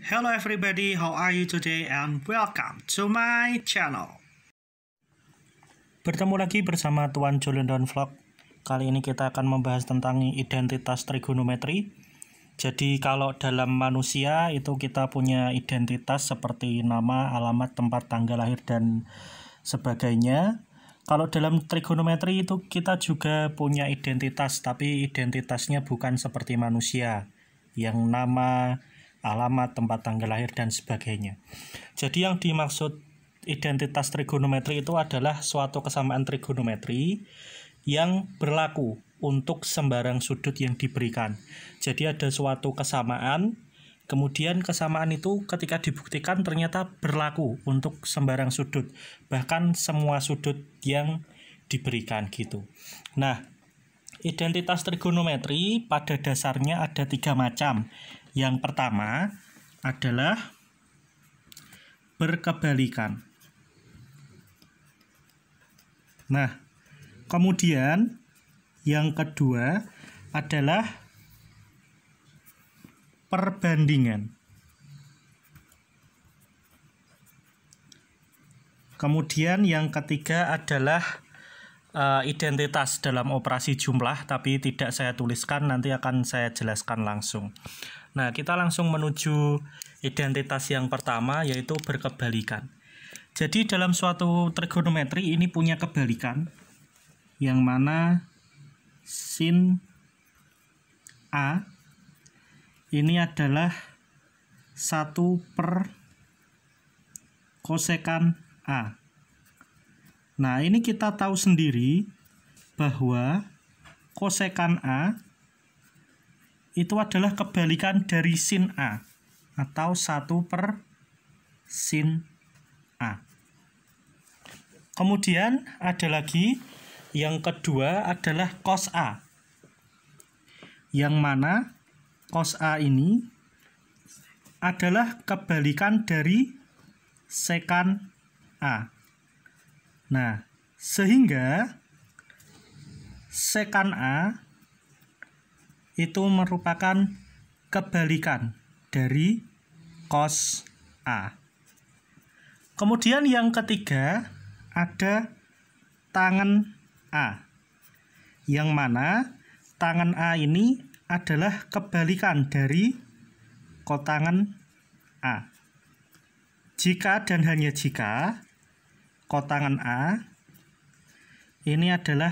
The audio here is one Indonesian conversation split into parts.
Hello everybody, how are you today and welcome to my channel. Bertemu lagi bersama Tuan Julendon Vlog. Kali ini kita akan membahas tentang identitas trigonometri. Jadi kalau dalam manusia itu kita punya identitas seperti nama, alamat, tempat tanggal lahir dan sebagainya. Kalau dalam trigonometri itu kita juga punya identitas, tapi identitasnya bukan seperti manusia yang nama, alamat, tempat tanggal lahir, dan sebagainya. Jadi yang dimaksud identitas trigonometri itu adalah suatu kesamaan trigonometri yang berlaku untuk sembarang sudut yang diberikan. Jadi ada suatu kesamaan, kemudian kesamaan itu ketika dibuktikan ternyata berlaku untuk sembarang sudut, bahkan semua sudut yang diberikan gitu. Nah, identitas trigonometri pada dasarnya ada 3 macam. Yang pertama adalah berkebalikan. Nah, kemudian yang kedua adalah perbandingan. Kemudian yang ketiga adalah identitas dalam operasi jumlah, tapi tidak saya tuliskan, nanti akan saya jelaskan langsung. Nah, kita langsung menuju identitas yang pertama, yaitu berkebalikan. Jadi dalam suatu trigonometri ini punya kebalikan, yang mana sin A ini adalah 1 per kosekan A. Nah, ini kita tahu sendiri bahwa kosekan A itu adalah kebalikan dari sin A, atau 1 per sin A. Kemudian ada lagi yang kedua adalah cos A, yang mana cos A ini adalah kebalikan dari sekan A. Nah, sehingga sekan A itu merupakan kebalikan dari cos A. Kemudian yang ketiga ada tangen A, yang mana tangen A ini adalah kebalikan dari kotangen A. Jika dan hanya jika kotangen A ini adalah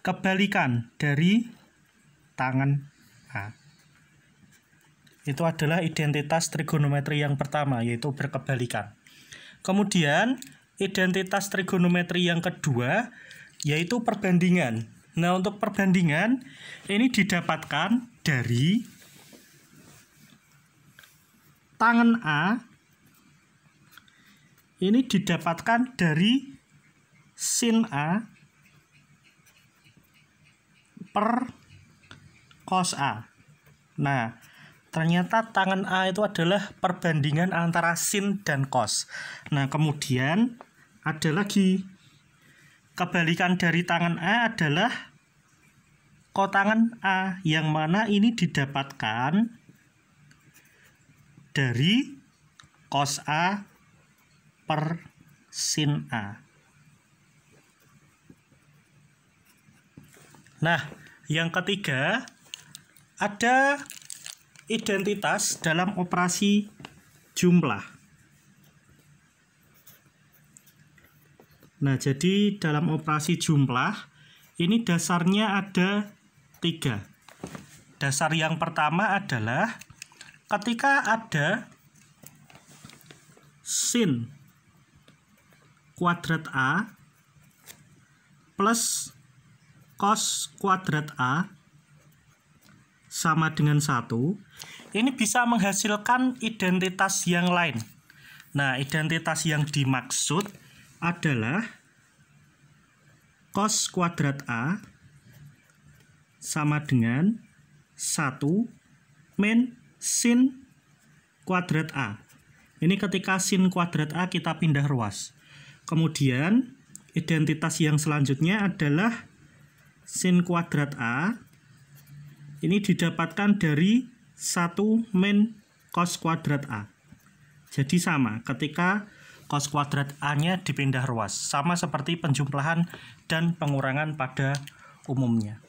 kebalikan dari tangen A. Itu adalah identitas trigonometri yang pertama, yaitu berkebalikan. Kemudian identitas trigonometri yang kedua yaitu perbandingan. Nah, untuk perbandingan ini didapatkan dari tangen A ini didapatkan dari sin A per cos A. Nah, ternyata tangen A itu adalah perbandingan antara sin dan cos. Nah, kemudian ada lagi kebalikan dari tangen A adalah kotangen A, yang mana ini didapatkan dari cos A per sin A. Nah, yang ketiga ada identitas dalam operasi jumlah. Nah, jadi dalam operasi jumlah ini dasarnya ada 3. Dasar yang pertama adalah ketika ada sin kuadrat A plus cos kuadrat A sama dengan 1, ini bisa menghasilkan identitas yang lain. Nah, identitas yang dimaksud adalah cos kuadrat A sama dengan 1 min sin kuadrat A. Ini ketika sin kuadrat A kita pindah ruas. Kemudian identitas yang selanjutnya adalah sin kuadrat A ini didapatkan dari 1 min cos kuadrat A. Jadi sama ketika cos kuadrat A-nya dipindah ruas. Sama seperti penjumlahan dan pengurangan pada umumnya.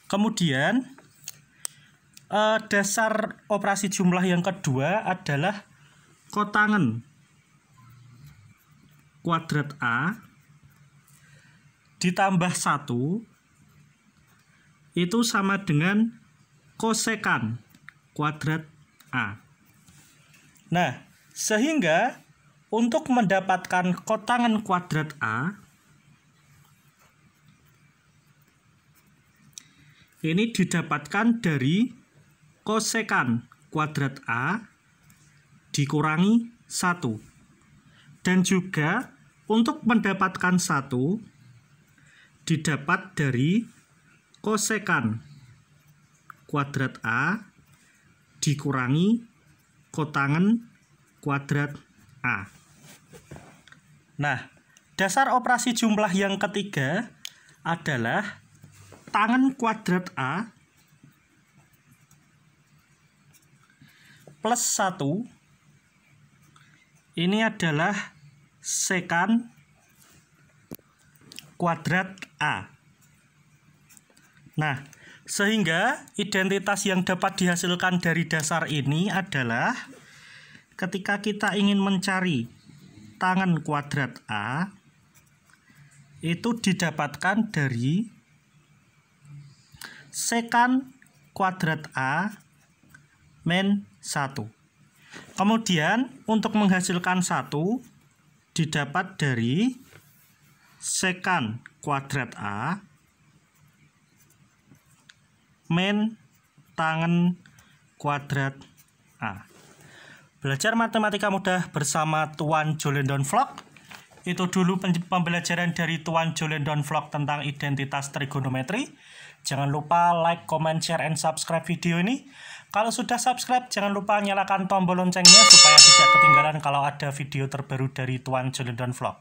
Kemudian dasar operasi jumlah yang kedua adalah kotangen kuadrat A ditambah 1 itu sama dengan kosekan kuadrat A. Nah, sehingga untuk mendapatkan kotangen kuadrat A, ini didapatkan dari kosekan kuadrat A dikurangi 1. Dan juga untuk mendapatkan 1 didapat dari kosekan kuadrat A dikurangi kotangen kuadrat A. Nah, dasar operasi jumlah yang ketiga adalah tangen kuadrat A plus 1 ini adalah sekan kuadrat A. Nah, sehingga identitas yang dapat dihasilkan dari dasar ini adalah ketika kita ingin mencari tangen kuadrat A, itu didapatkan dari sekan kuadrat A min 1. Kemudian untuk menghasilkan 1 didapat dari sekan kuadrat A min tangen kuadrat A. Belajar matematika mudah bersama Tuan Jolendon Vlog. Itu dulu pembelajaran dari Tuan Jolendon Vlog tentang identitas trigonometri. Jangan lupa like, comment, share, and subscribe video ini. Kalau sudah subscribe, jangan lupa nyalakan tombol loncengnya supaya tidak ketinggalan kalau ada video terbaru dari Tuan Jolendon Vlog.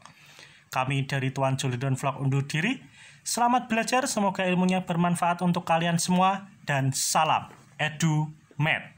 Kami dari Tuan Jolendon Vlog undur diri. Selamat belajar, semoga ilmunya bermanfaat untuk kalian semua. Dan salam EduMed.